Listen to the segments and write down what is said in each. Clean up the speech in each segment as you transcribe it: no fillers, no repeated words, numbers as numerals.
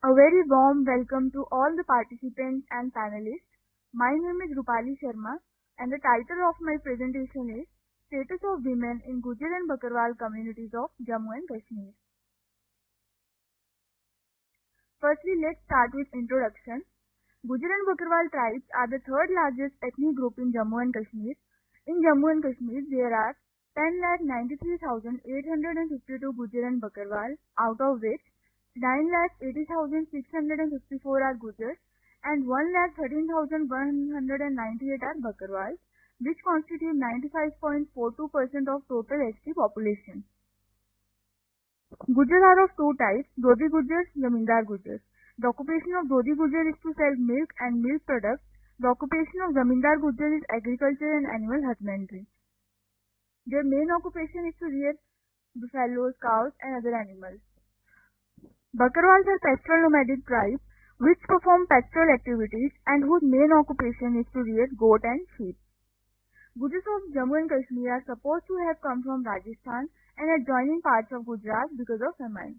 A very warm welcome to all the participants and panelists. My name is Rupali Sharma and the title of my presentation is Status of Women in Gujjar and Bakarwal Communities of Jammu and Kashmir. Firstly, let's start with introduction. Gujjar and Bakarwal tribes are the third largest ethnic group in Jammu and Kashmir. In Jammu and Kashmir, there are 10,93,852 Gujjar and Bakarwal, out of which 9,80,654 are Gujars and 1,13,198 are Bakarwals, which constitute 95.42% of total ST population. Gujars are of two types, Dodi Gujars, Zamindar Gujars. The occupation of Dodi Gujar is to sell milk and milk products. The occupation of Zamindar Gujar is agriculture and animal husbandry. Their main occupation is to rear buffaloes, cows and other animals. Bakarwals are pastoral nomadic tribes which perform pastoral activities and whose main occupation is to rear goat and sheep. Gujars of Jammu and Kashmir are supposed to have come from Rajasthan and adjoining parts of Gujarat because of famine.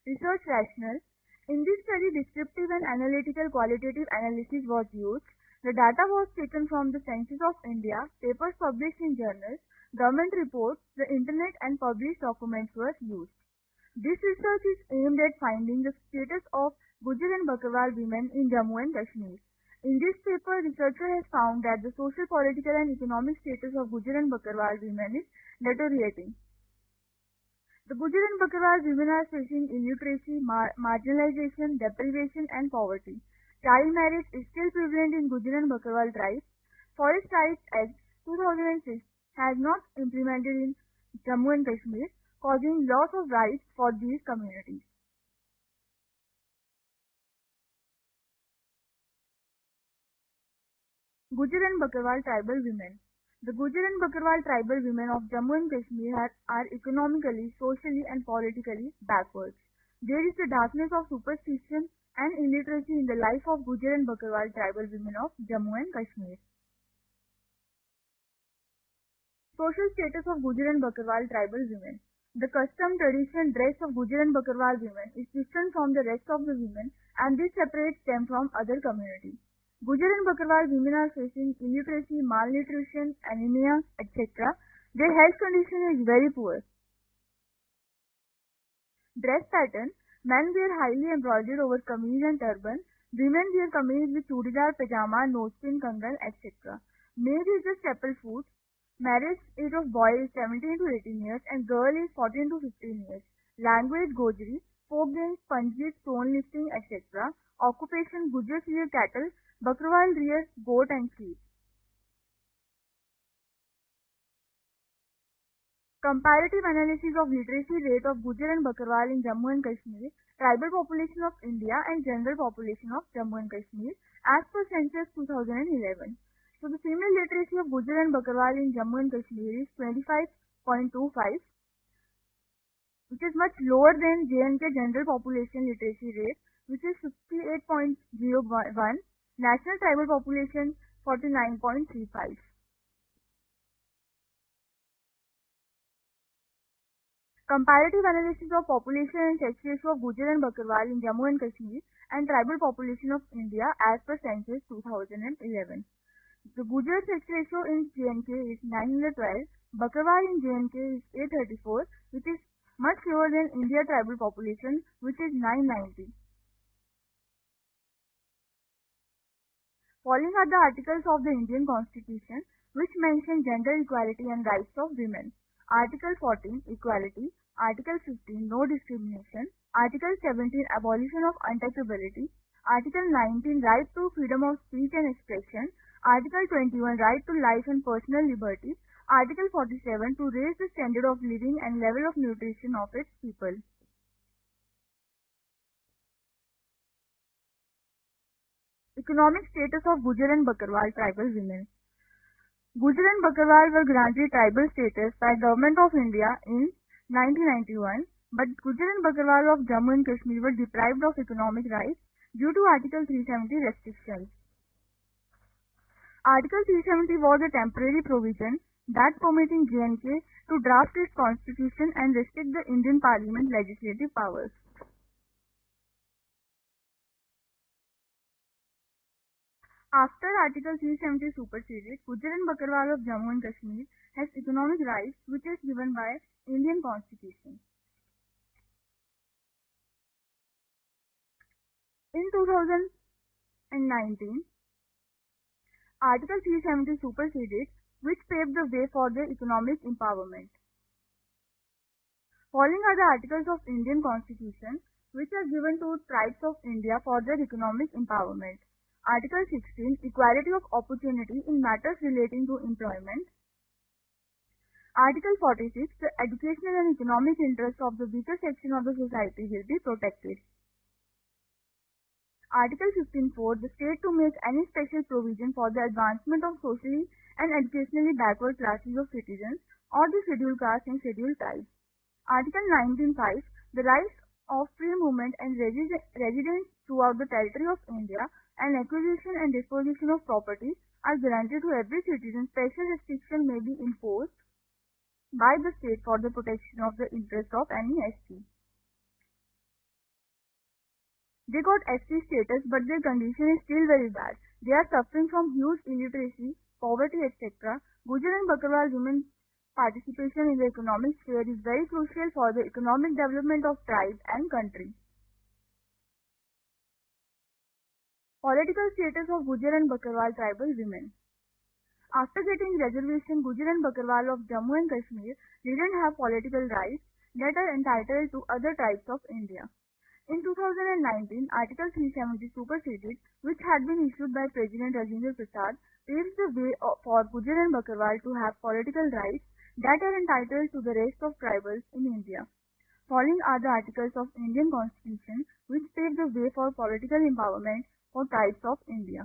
Research rationale. In this study, descriptive and analytical qualitative analysis was used. The data was taken from the Census of India, papers published in journals, government reports, the internet and published documents were used. This research is aimed at finding the status of Gujjar and Bakarwal women in Jammu and Kashmir. In this paper, researcher has found that the social, political and economic status of Gujjar and Bakarwal women is deteriorating. The Gujjar and Bakarwal women are facing illiteracy, marginalization, deprivation and poverty. Child marriage is still prevalent in Gujjar and Bakarwal tribes. Forest Rights Act 2006 has not implemented in Jammu and Kashmir, causing loss of rights for these communities. Gujjar and Bakarwal tribal women. The Gujjar and Bakarwal tribal women of Jammu and Kashmir are economically, socially and politically backwards. There is the darkness of superstition and illiteracy in the life of Gujjar and Bakarwal tribal women of Jammu and Kashmir. Social status of Gujjar and Bakarwal tribal women. The custom, tradition, dress of Gujjar and Bakarwal women is different from the rest of the women and this separates them from other communities. Gujjar and Bakarwal women are facing illiteracy, malnutrition, anemia, etc. Their health condition is very poor. Dress pattern. Men wear highly embroidered over kameez and turban. Women wear kameez with chudidar, pajama, nosepin, kangan, etc. Male is the staple food. Marriage age of boy is 17 to 18 years and girl is 14 to 15 years. Language Gojri, folk dance, Panji, stone lifting, etc. Occupation Gujars rear cattle, Bakarwal rear goat and sheep. Comparative analysis of literacy rate of Gujjar and Bakarwal in Jammu and Kashmir, tribal population of India and general population of Jammu and Kashmir as per census 2011. So the female literacy of Gujjar and Bakarwal in Jammu and Kashmir is 25.25, which is much lower than JandK general population literacy rate, which is 58.01. National tribal population 49.35. Comparative analysis of population and sex ratio of Gujjar and Bakarwal in Jammu and Kashmir and tribal population of India as per census 2011. The Gujjar sex ratio in JandK is 912, Bakarwal in JandK is 834, which is much lower than India tribal population, which is 990. Following are the articles of the Indian Constitution which mention gender equality and rights of women. Article 14 Equality, Article 15 No Discrimination, Article 17 Abolition of Untouchability, Article 19 Right to Freedom of Speech and Expression, Article 21 Right to Life and Personal Liberty, Article 47 to raise the standard of living and level of nutrition of its people. Economic status of Gujjar and Bakarwal tribal women. Gujjar and Bakarwal were granted tribal status by Government of India in 1991, but Gujjar and Bakarwal of Jammu and Kashmir were deprived of economic rights due to Article 370 restrictions. Article 370 was a temporary provision that permitting JNK to draft its constitution and restrict the Indian Parliament legislative powers. After Article 370 superseded, Gujjar and Bakarwal of Jammu and Kashmir has economic rights which is given by Indian Constitution. In 2019, Article 370 superseded, which paved the way for their economic empowerment. Following are the articles of Indian Constitution which are given to tribes of India for their economic empowerment. Article 16, Equality of Opportunity in matters relating to employment. Article 46, the educational and economic interests of the weaker section of the society will be protected. Article 15.4, the state to make any special provision for the advancement of socially and educationally backward classes of citizens or the scheduled castes and scheduled tribes. Article 19.5, the rights of free movement and residence throughout the territory of India and acquisition and disposition of property are granted to every citizen. Special restriction may be imposed by the state for the protection of the interest of any ST. They got ST status, but their condition is still very bad. They are suffering from huge illiteracy, poverty, etc. Gujjar and Bakarwal women participation in the economic sphere is very crucial for the economic development of tribe and country. Political status of Gujjar and Bakarwal tribal women. After getting reservation, Gujjar and Bakarwal of Jammu and Kashmir didn't have political rights that are entitled to other tribes of India. In 2019, Article 370 superseded, which had been issued by President Rajendra Prasad, paves the way for Gujjar and Bakarwal to have political rights that are entitled to the rest of tribals in India. Following are the articles of Indian Constitution which pave the way for political empowerment for tribes of India.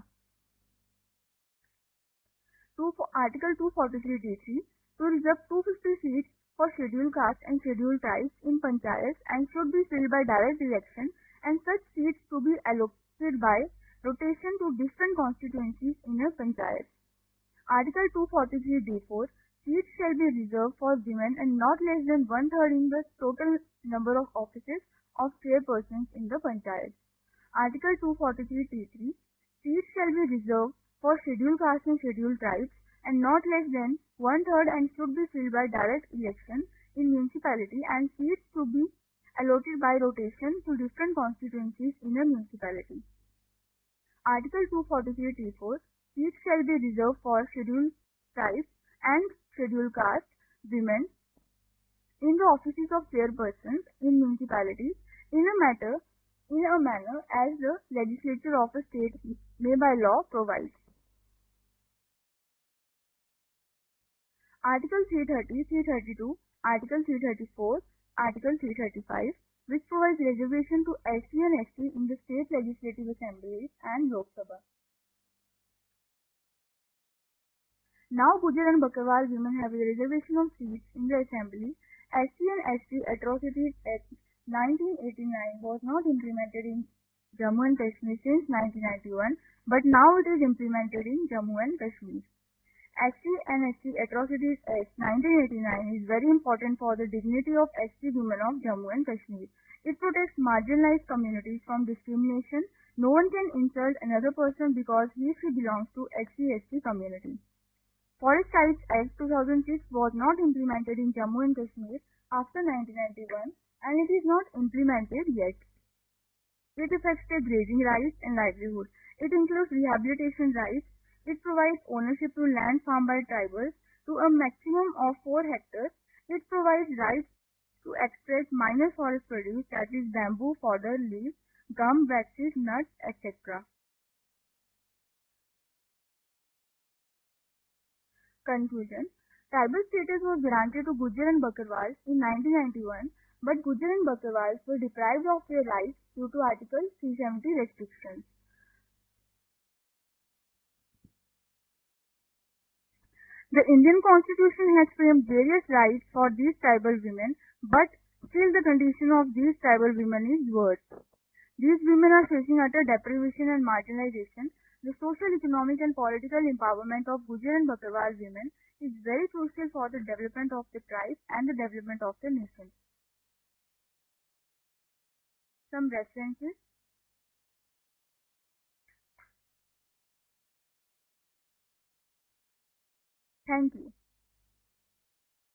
Article 243d3, to reserve 250 seats for scheduled castes and scheduled tribes in panchayats and should be filled by direct election, and such seats to be allocated by rotation to different constituencies in a panchayat. Article 243d4, seats shall be reserved for women and not less than one-third in the total number of offices of chairpersons in the panchayat. Article 243t3, seats shall be reserved for scheduled castes and scheduled tribes and not less than one-third and should be filled by direct election in municipality, and seats to be allotted by rotation to different constituencies in a municipality. Article 243t4, seats shall be reserved for scheduled tribes and scheduled caste women in the offices of chairpersons in municipalities in a manner as the legislature of a state may by law provide. Article 330, 332, Article 334, Article 335, which provides reservation to SC and ST in the state legislative assemblies and Lok Sabha. Now Gujjar and Bakarwal women have a reservation of seats in the assembly. SC and ST Atrocities Act 1989 was not implemented in Jammu and Kashmir since 1991, but now it is implemented in Jammu and Kashmir. SC and ST Atrocities Act 1989 is very important for the dignity of ST women of Jammu and Kashmir. It protects marginalized communities from discrimination. No one can insult another person because he or she belongs to SC/ST community. Forest Rights Act 2006 was not implemented in Jammu and Kashmir after 1991 and it is not implemented yet. It affects their grazing rights and livelihood. It includes rehabilitation rights. It provides ownership to land farmed by tribals to a maximum of 4 hectares. It provides rights to extract minor forest produce, that is bamboo, fodder, leaves, gum, waxes, nuts, etc. Conclusion. Tribal status was granted to Gujjar and Bakarwal in 1991, but Gujjar and Bakarwal were deprived of their rights due to Article 370 restrictions. The Indian Constitution has framed various rights for these tribal women, but still the condition of these tribal women is worse. These women are facing utter deprivation and marginalization. The social, economic and political empowerment of Gujjar and Bakarwal women is very crucial for the development of the tribe and the development of the nation. Some references. Thank you.